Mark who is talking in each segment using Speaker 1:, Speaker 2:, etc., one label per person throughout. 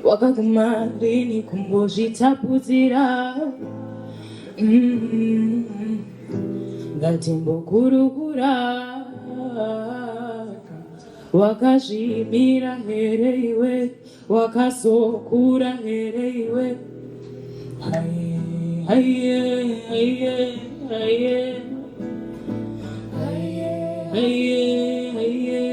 Speaker 1: Wakakumadini kumbozvitapuzira ngatimbo kurukura wakazvimira here iwe wakazokura here iwe haiye haiye haiye haiye haiye haiye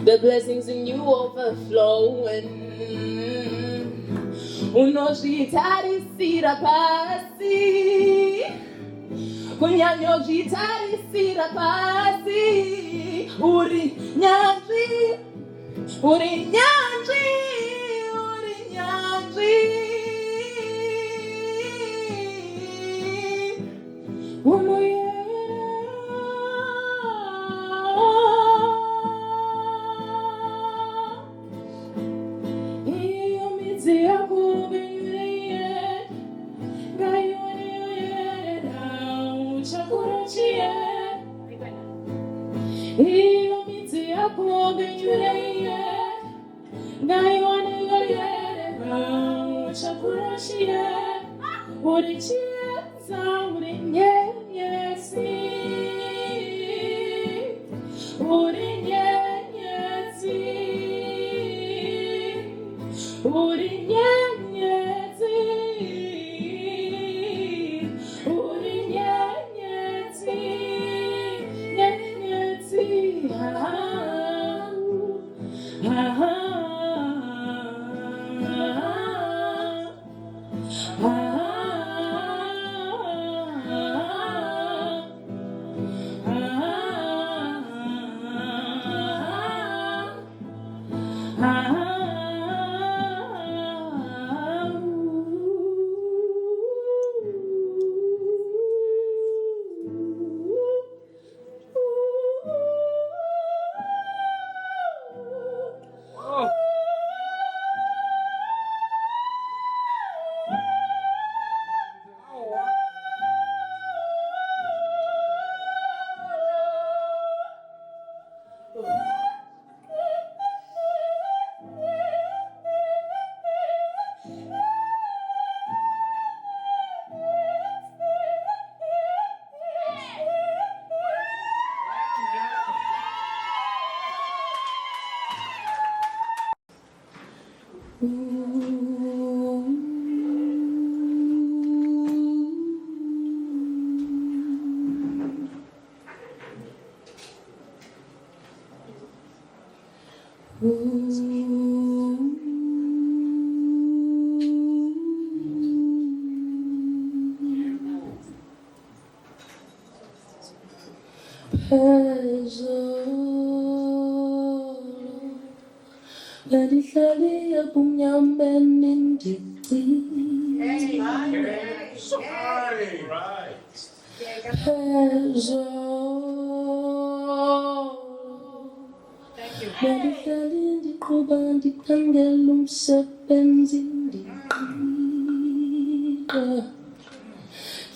Speaker 1: The blessings in you overflowing. Unojitari sira pasi. Kunyanyojitari sira pasi. Uri nyanji. Uri nyanji. Uri nyanji.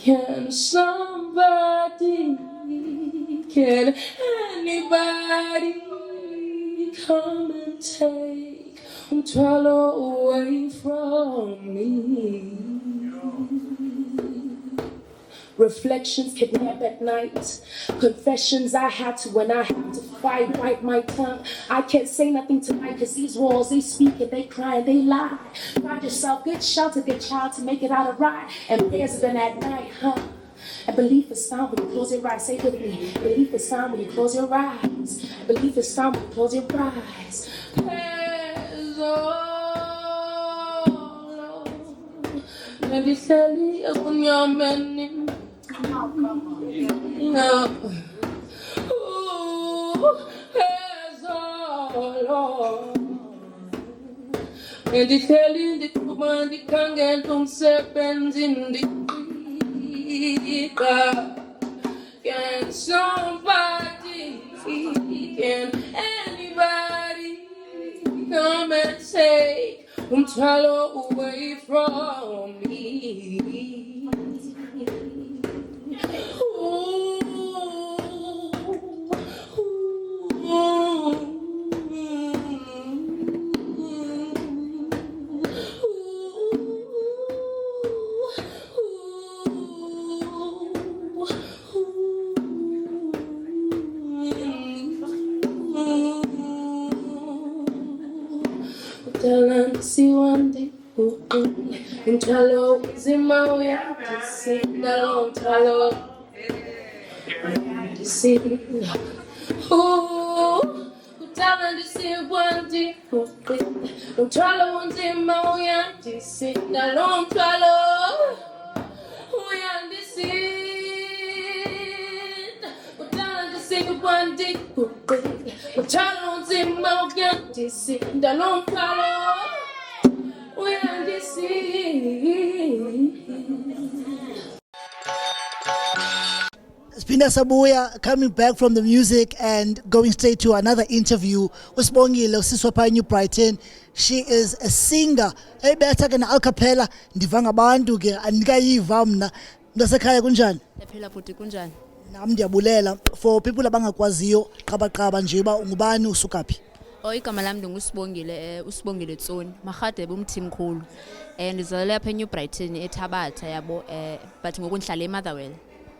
Speaker 1: Can somebody, can anybody come and take Umtwalo away from me? Reflections kidnap at night. Confessions I had to when I had to fight, bite my tongue. I can't say nothing tonight because these walls, they speak and they cry and they lie. Find yourself good shelter, good child to make it out of right. And prayers have been at night, huh? And belief is found when you close your eyes. Say with me. Belief is found when you close your eyes. Belief is found when you close your eyes. Let me tell you when you're mending. And they tell you the woman they can't get them serpents in the can somebody, can anybody come and take Umtwalo away from me? See one day, Umtwalo is in my way to sing along, Umtwalo. See, oh, utala ndisiwandi umthwalo unzima uyandisi nalo mthwalo uyandisi utala ndisiwandi umthwalo unzima uyandisi nalo mthwalo uyandisi.
Speaker 2: Spinda Sabuya coming back from the music and going straight to another interview. Usibongile usiswa New Brighton. She is a singer. Ebetha ke na acapella ndiva ngabantu ke andikayiva mna. Mntasekhaya kunjani?
Speaker 3: Ephela futhi kunjani?
Speaker 2: Nami ndiyabulela for people abangakwaziyo qaba nje ba ungubani usukaphi.
Speaker 3: Igama lami ngusibongile usibongile Tsoni. Mahadebe umthimkhulu. Ndizalelwe lapha eNew Brighton eThabatha yabo but ngoku ndihlala eMotherwell.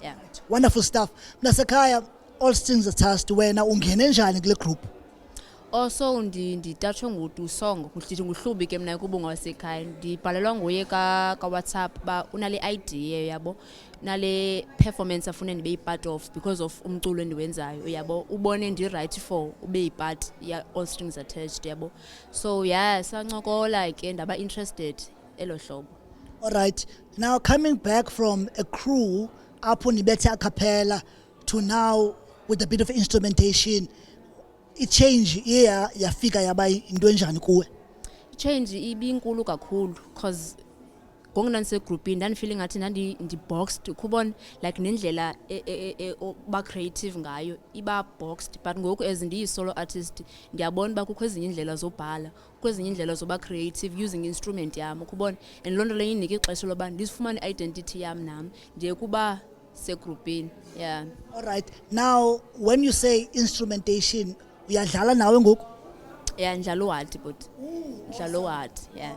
Speaker 3: Yeah.
Speaker 2: Wonderful stuff. Mntasekhaya, all strings attached, wena ungene njani kule group?
Speaker 3: Also nditatshwe nguDu Song, ngithi nguHlubi ke mina kubo ngasekhaya. Ndibhalelwa nguye ka WhatsApp ba unale idea yabo. Nale performance afune ndibe part of because of umculo endiwenzayo yabo. Ubone ndi right for ube part ya all strings attached yabo. So yeah, sancokola ke ndaba interested elo hlobo.
Speaker 2: All right. Now coming back from a crew apho nibethe a cappella to now with a bit of instrumentation, it change yafika yaba into enjani kuwe?
Speaker 3: Change ibinkulu kakhulu cause ngongina groupini ndani feeling ngathi ndi boxed kubona like nendlela ba creative ngayo iba boxed but ngoku as ndiyi solo artist ndiyabona ba kukho ezinye indlela zobhala kwezinye indlela zoba creative using instrument yami kubona and lonto leyo inike ixesha loba ndisifumane identity yami nami ndiye kuba groupini. Yeah.
Speaker 2: All right. Now when you say instrumentation uyadlala nawe ngoku?
Speaker 3: Yeah, njalo wathi but njalo wathi. Yeah.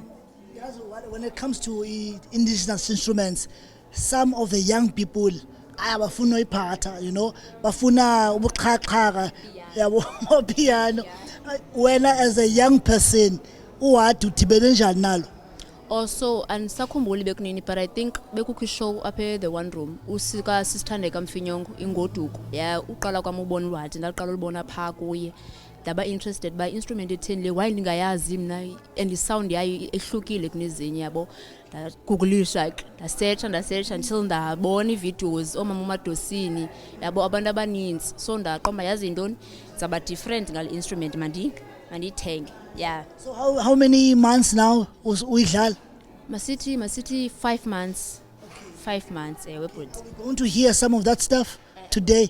Speaker 2: When it comes to indigenous instruments, some of the young people bafuna iphatha, you know, bafuna ubuqhaqhaqa yabo piano. Wena as a young person uwathi udibene njani nalo?
Speaker 3: Also andisakhumbuli bekunini but I think bekukho show apha the one room usika sisithandeka Mfinyongo ingoduko. Yeah, uqala kwami ubona wathi ndaqala ulibona pha kuye. Ndaba interested by instrument etheni le while ndingayazi mina and the sound yayo ehlukile kunezinye yabo. Ndagooglisha ndasearch until ndabona ivideos omama uMadosini yabo abantu abaninzi so ndaqomba yazi intoni zaba different ngal instrument mandiyithenge. Yeah.
Speaker 2: So how many months now uyidlala?
Speaker 3: Masiti 5 months. 5 months but
Speaker 2: we're going to hear some of that stuff today.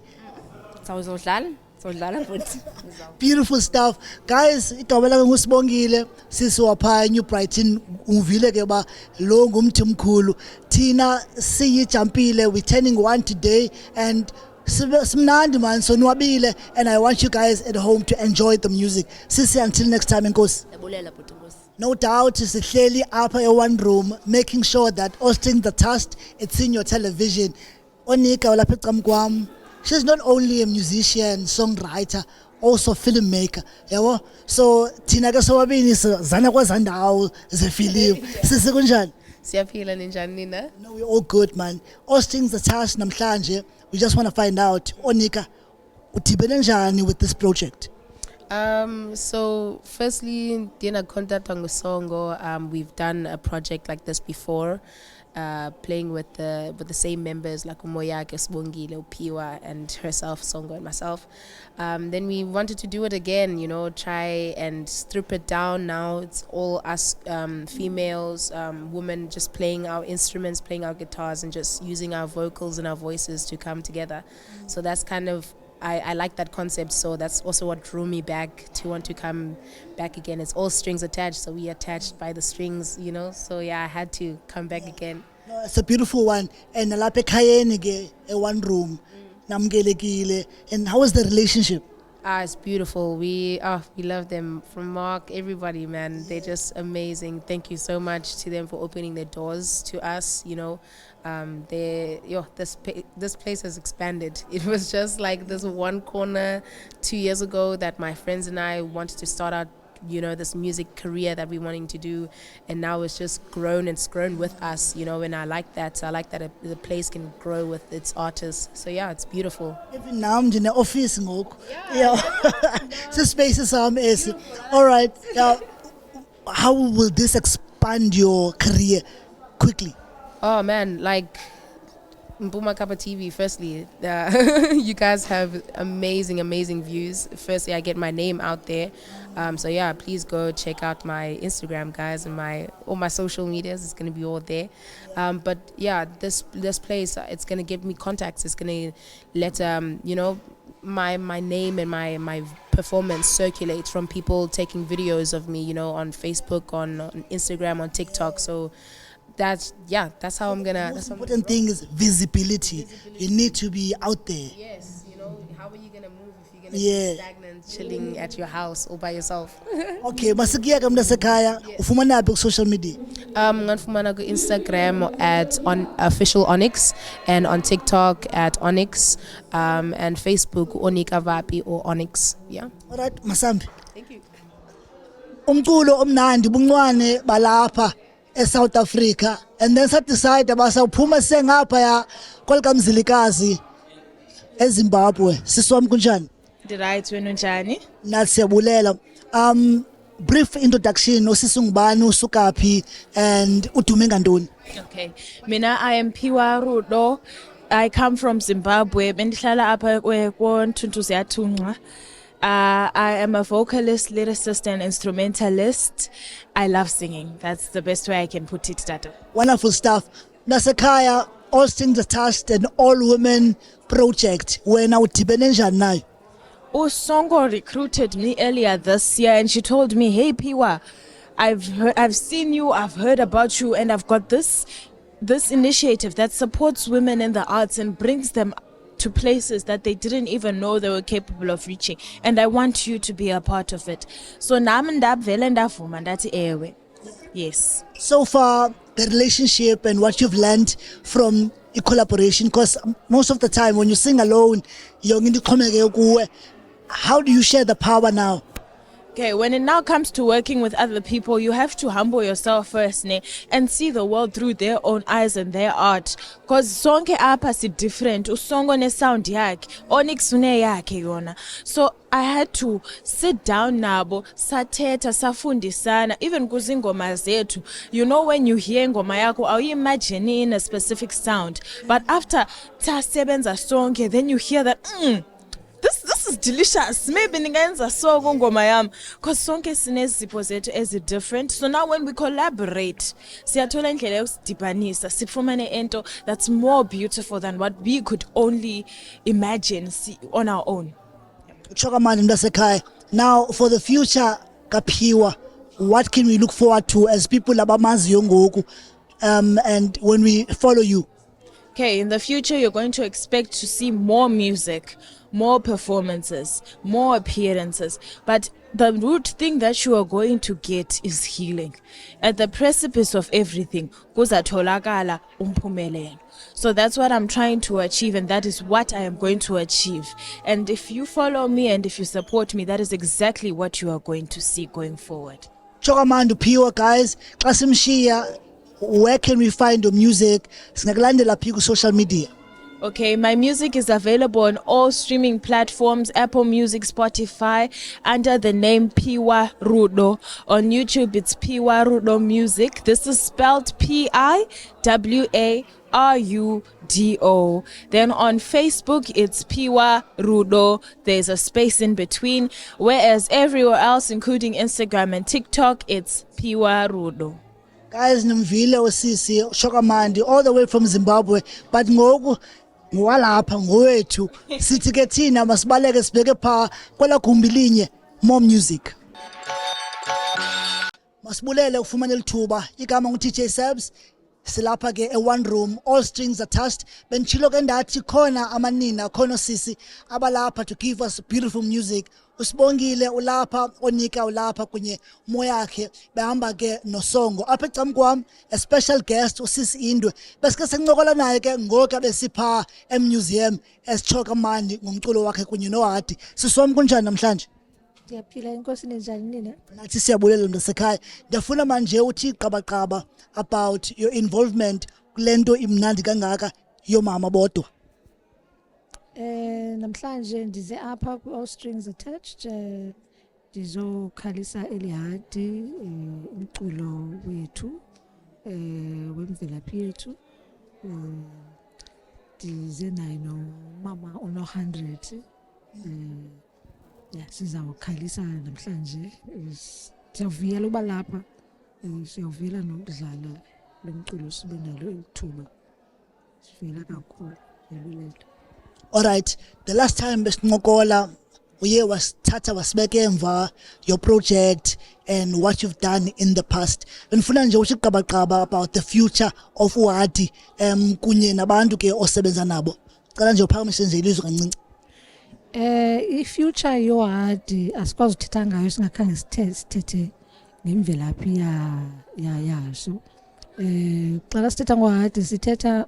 Speaker 2: Beautiful stuff. Guys, igama lami ngusibongile sisi wapha New Brighton uvile ke ba lo ngumthi mkhulu. Thina siyijumpile, we turning 1 today and simnandi man sonwabile and I want you guys at home to enjoy the music. Sisi until next time enkosi. No doubt sihleli apha in one room making sure that all strings attached it's in your television. Onika olapha ecam kwam. She's not only a musician, songwriter, also filmmaker. Yabo? So thina ke sobabini zana kwazandawo zefilm. Sisi kunjani?
Speaker 4: Siyaphila ninjani nina?
Speaker 2: No, we're all good, man. All strings attached namhlanje. We just want to find out, Onika, udibene njani with this project?
Speaker 4: So firstly, Dina contact Songo. We've done a project like this before, playing with the same members like Umoyake, Sbongile, Upiwa, and herself, Songo, and myself. Then we wanted to do it again, you know, try and strip it down. Now it's all us females, women, just playing our instruments, playing our guitars, and just using our vocals and our voices to come together. So that's kind of I like that concept, so that's also what drew me back to want to come back again. It's all strings attached, so we attached by the strings, you know. So yeah, I had to come back again.
Speaker 2: No, it's a beautiful one. And lapha ekhayeni ke one room namkelekile. And how is the relationship?
Speaker 4: It's beautiful. We love them. From Mark, everybody, man, they're just amazing. Thank you so much to them for opening their doors to us. You know, this place has expanded. It was just like this one corner 2 years ago that my friends and I wanted to start our this music career that we're wanting to do, and now it's just grown, and it's grown with us, and I like that. The place can grow with its artists. So yeah, it's beautiful.
Speaker 2: Even now I'm in the office ngoku. Yeah. So spaces is all right. How will this expand your career quickly?
Speaker 4: Oh man, like Mpuma Kappa TV, firstly, you guys have amazing views. Firstly, I get my name out there. So yeah, please go check out my Instagram, guys, and all my social medias. It's going to be all there. But yeah, this place, it's going to give me contacts. It's going to let, my name and my performance circulate from people taking videos of me, on Facebook, on Instagram, on TikTok. So that's how I'm gonna.
Speaker 2: The most important thing is visibility. You need to be out there.
Speaker 4: Yes, how are you gonna move if you're gonna be stagnant, chilling at your house all by yourself?
Speaker 2: Okay, masikia ka mnasekhaya ufumana phi ku social media?
Speaker 4: Nganifumana ku Instagram at official Onyx, and on TikTok at Onyx, and Facebook Onika Vapi or Onyx. Yeah.
Speaker 2: All right, Masambi.
Speaker 4: Thank you.
Speaker 2: Umculo omnandi buncwane balapha eSouth Africa, and then decide basawuphuma sengapha ya kwelikamzilikazi eZimbabwe. Siswami kunjani?
Speaker 5: Right, wena unjani?
Speaker 2: Nathi siyabulela. Brief introduction, usisi ngubani, usukaphi, and udume ngantoni?
Speaker 5: Okay. Mina I am Piwa Rudo. I come from Zimbabwe. Bendihlala apha kweNtuntu Ziyathunqa. I am a vocalist, lyricist, and instrumentalist. I love singing. That's the best way I can put it, Tata.
Speaker 2: Wonderful stuff. Nasekhaya, All Strings Attached, an all-women project. Wena udibene njani nayo?
Speaker 5: Usongo recruited me earlier this year, and she told me, "Hey Piwa, I've seen you, I've heard about you, and I've got this initiative that supports women in the arts and brings them to places that they didn't even know they were capable of reaching, and I want you to be a part of it." So nami ndavela ndavuma ndathi ewe. Yes.
Speaker 2: So far, the relationship and what you've learned from a collaboration, because most of the time when you sing alone, how do you share the power now?
Speaker 5: Okay, when it now comes to working with other people, you have to humble yourself first, and see the world through their own eyes and their art. Because sonke apha si different, usongo ne sound yakhe, Onyx une yakhe yona. So I had to sit down nabo, sathetha, safundisana, even kuzingoma zethu. When you hear ngoma yakho, are you imagining a specific sound? But after tasebenza sonke, then you hear that, This is delicious. Maybe ningenza so ngoma yami, because sonke sinezipho zethu ezi different. So now when we collaborate, siyathola indlela yokusidibanisa, sifumane into that's more beautiful than what we could only imagine on our own.
Speaker 2: Chokamani mntasekhaya. Now for the future kaPhiwa, what can we look forward to as people abamaziyo ngoku, and when we follow you?
Speaker 5: Okay, in the future you're going to expect to see more music, more performances, more appearances, but the root thing that you are going to get is healing. At the precipice of everything, kuzatholakala umphumelelo. So that's what I'm trying to achieve, and that is what I am going to achieve. And if you follow me and if you support me, that is exactly what you are going to see going forward.
Speaker 2: Chokamani Phiwa, guys, Kasimshiya, where can we find your music? Singakulandela phi ku social media?
Speaker 5: Okay, my music is available on all streaming platforms, Apple Music, Spotify, under the name Piwa Rudo. On YouTube, it's Piwa Rudo Music. This is spelled Piwarudo. Then on Facebook, it's Piwa Rudo. There's a space in between. Whereas everywhere else, including Instagram and TikTok, it's Piwa Rudo.
Speaker 2: Guys, nimvile usisi Chokamani all the way from Zimbabwe, but ngoku ngwalapha ngowethu sithi ke thina masibaleke sibheke pha kwela gumbi linye more music. Masibulele ufumane lithuba igama nguTJ Sabs, silapha ke one room, all strings attached. Benchilo ke ndathi khona amanina khona sisi abalapha to give us beautiful music. Usibongile ulapha, Onika ulapha kunye moya yakhe behamba ke noSongo apha ecam kwam, a special guest usisi Indwe besike sencokola naye ke ngoku besipha emuseum esiChokamani ngomculo wakhe kunye noHadi. Siswami kunjani namhlanje?
Speaker 6: Ndiyaphila inkosi ninjani nina?
Speaker 2: nathi siyabulela mntasekhaya. Ndiyafuna manje uthi qabaqaba about your involvement kule nto imnandi kangaka yomama bodwa.
Speaker 6: Namhlanje ndize apha ku All Strings Attached ndizokhalisa Elihadi umculo wethu wemvelaphi yethu. Ndize naye nomama ono-100 sizawukhalisa namhlanje. Siyavuyela uba lapha, siyavuyela nokudlala lo mculo sibe nalo ithuba. Sivuyela kakhulu yabulela.
Speaker 2: Alright, the last time besincokola uye wasithatha wasibeka emva your project and what you've done in the past. Benifuna nje uthi qabaqaba about the future of uHadi kunye nabantu ke osebenza nabo. Cela nje uphakamise nje ilizwe kancinci.
Speaker 6: I-future yoHadi asikwazi ukuthetha ngayo singakhange sithethe ngemvelaphi yaso. Xa sithetha ngoHadi sithetha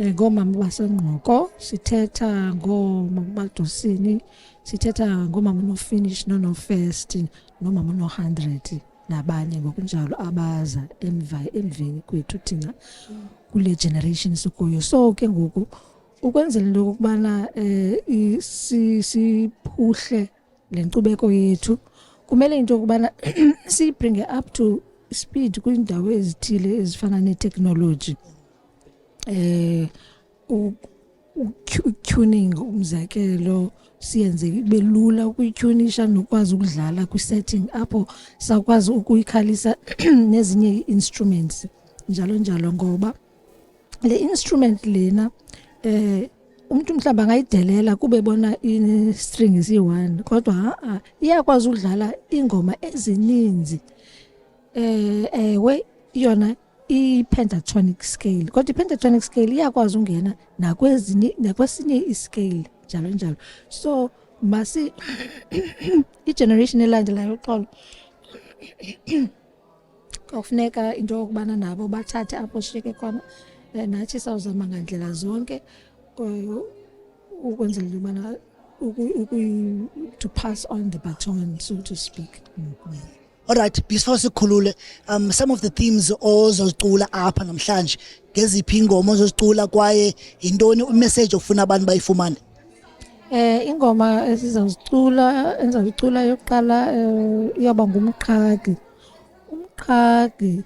Speaker 6: ngomama baseNgqoko, sithetha ngomama baDosini, sithetha ngomama no-Finish no-First nomama no-100 nabanye ngokunjalo abaza emveni kwethu thina kule generation sikuyo. So ke ngoku ukwenzela into ukubana siphuhle le nkcubeko yethu kumele into ukubana siyibringe up to speed kwiindawo ezithile ezifana ne-technology. Tuning umzekelo siyenze ibe lula ukuyitunisha nokwazi ukudlala kwi-setting apho sakwazi ukuyikhalisa nezinye instruments njalo ngoba le instrument lena umuntu mhlawumbe angayidelela kube bona i-string isiyi-1 kodwa iyakwazi ukudlala ingoma ezininzi. Ewe yona i-pentatonic scale kodwa i-pentatonic scale iyakwazi ungena nakwesinye i-scale njalo. So masi i-generation elandelayo uxolo kufuneka into yokubana nabo bathathe apho shiyeke khona. Nathi sawuzama ngandlela zonke ukwenzela into yobana to pass on the baton, so to speak.
Speaker 2: Alright, before sikhulule some of the themes ozozicula apha namhlanje ngeziphi ingoma ozozicula kwaye yintoni imessage ofuna abantu bayifumane?
Speaker 6: Ingoma ezizawucula yokuqala iyaba ngumqhagi. Umqhagi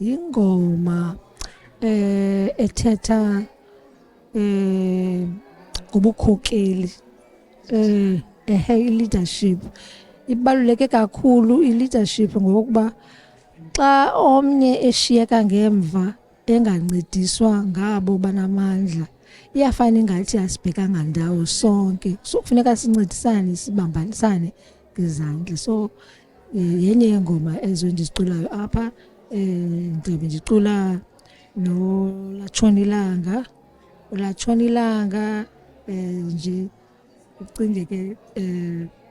Speaker 6: yingoma ethetha ngobukhokeli leadership. Ibaluleke kakhulu i-leadership ngokuba xa omnye eshiyeka ngemva engancediswa ngabo banamandla iyafana ingathi asibhekanga ndawo sonke. So kufuneka sincedisane sibambanisane ngezandla. So yenye yengoma ezo ndiziculayo apha ndibe ndicula Latshonilanga nje ucinge ke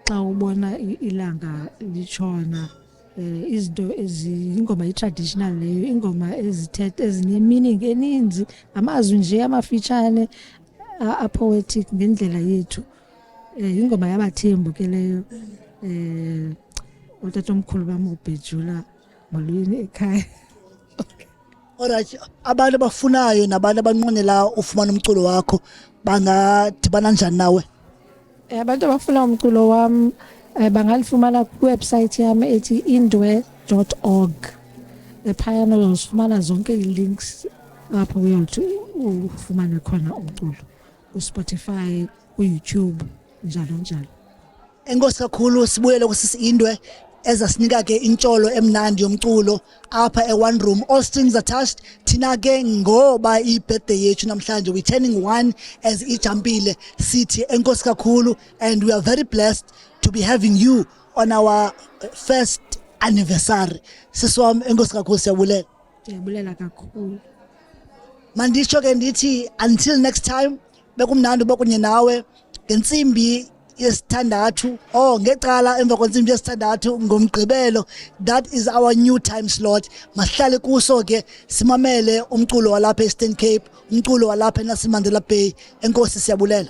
Speaker 6: xa ubona ilanga litshona izinto ingoma i-traditional leyo, ingoma ezithetha ezine-meaning eninzi, amazwi nje amafitshane a-poetic ngendlela yethu. Ingoma yabaThembu ke leyo. Utatomkhulu bam uBhejula molweni ekhaya.
Speaker 2: Alright, abantu abafunayo nabantu abanqwenela ufumana umculo wakho bangadibana njani nawe?
Speaker 6: Abantu abafuna umculo wam bangalifumana kwiwebsite yam ethi indwe.org. Phayana uzofumana zonke ii-links apho uyothi ufumane khona umculo kuSpotify, kuYouTube njalo.
Speaker 2: Enkosi kakhulu, sibuyele kusisi Indwe ezasinika ke intsholo emnandi yomculo apha e1 room All Strings Attached. Thina ke ngoba i-birthday yethu namhlanje we turning 1 as ijampile sithi enkosi kakhulu, and we are very blessed to be having you on our first anniversary. Siswam enkosi kakhulu, siyabulela.
Speaker 6: Ndiyabulela kakhulu.
Speaker 2: Mandisho ke ndithi until next time bekumnandi bokunye nawe ngentsimbi yesithandathu ngecala emva kwentsimbi yesithandathu ngomgqibelo. That is our new time slot. Masihlale kuso ke simamele umculo walapha eStern Cape, umculo walapha eNelson Mandela Bay. Enkosi, siyabulela.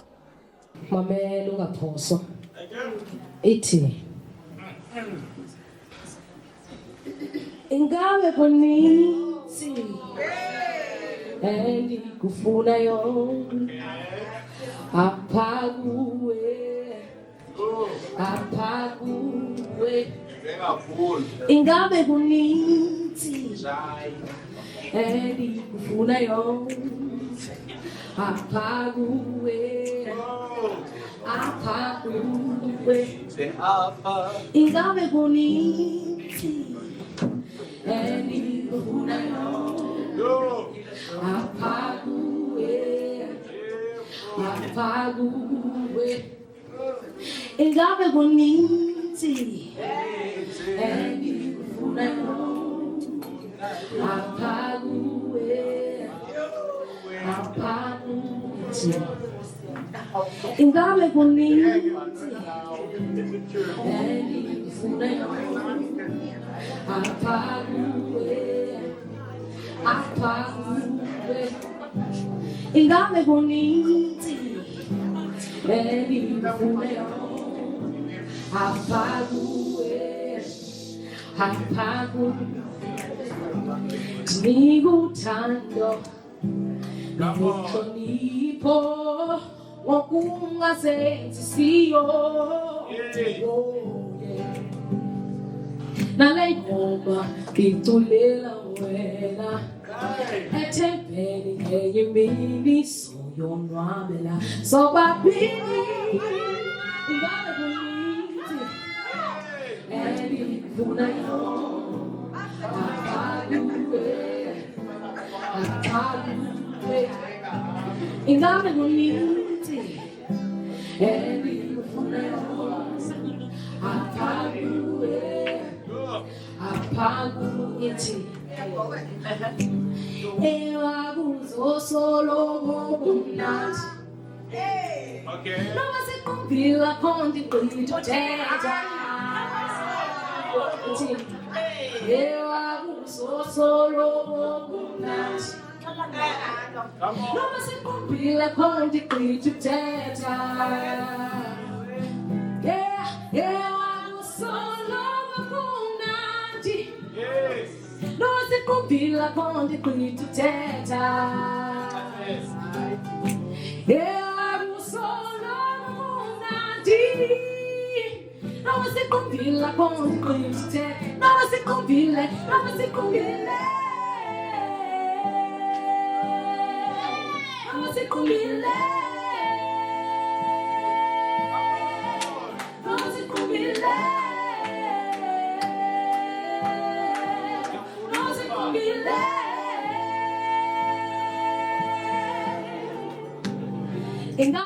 Speaker 1: Mamela ungaphoswa. ithi ingabe bonisi endikufuna yona apha kuwe ingabe kunintsi endikufuna yona apha kuwe ingabe kunintsi endikufuna yona apha kuwe ingabe kunintsi endikufuna yona apha kuwe ingabe kunintsi endikufuna yona apha kuwe ingabe kunintsi endikufuna yona apha kuwe ndikuthando nenhlonipho ngokungazenzisiyo nale ngoma ngiculela wena ethempeni ngenye imini soyonwabela sobabili ingabe kunintsi endikufuna yona apha kuwe ingabe kunintsi endikufuna yona apha kuwe ithi ewakuzosolo kumnandi noma sikumbila khona igqitho thetha ewakuzosolo kumnandi noma sikumbila khona igqitho thetha ewakuzosolo kumnandi noma sikumbila khona igqitho thetha ewakuzosolo kumnandi noma sikumbila khona igqitho thetha noma sikumbile noma sikumbile noma sikumbile noma sikumbile noma sikumbile ingabe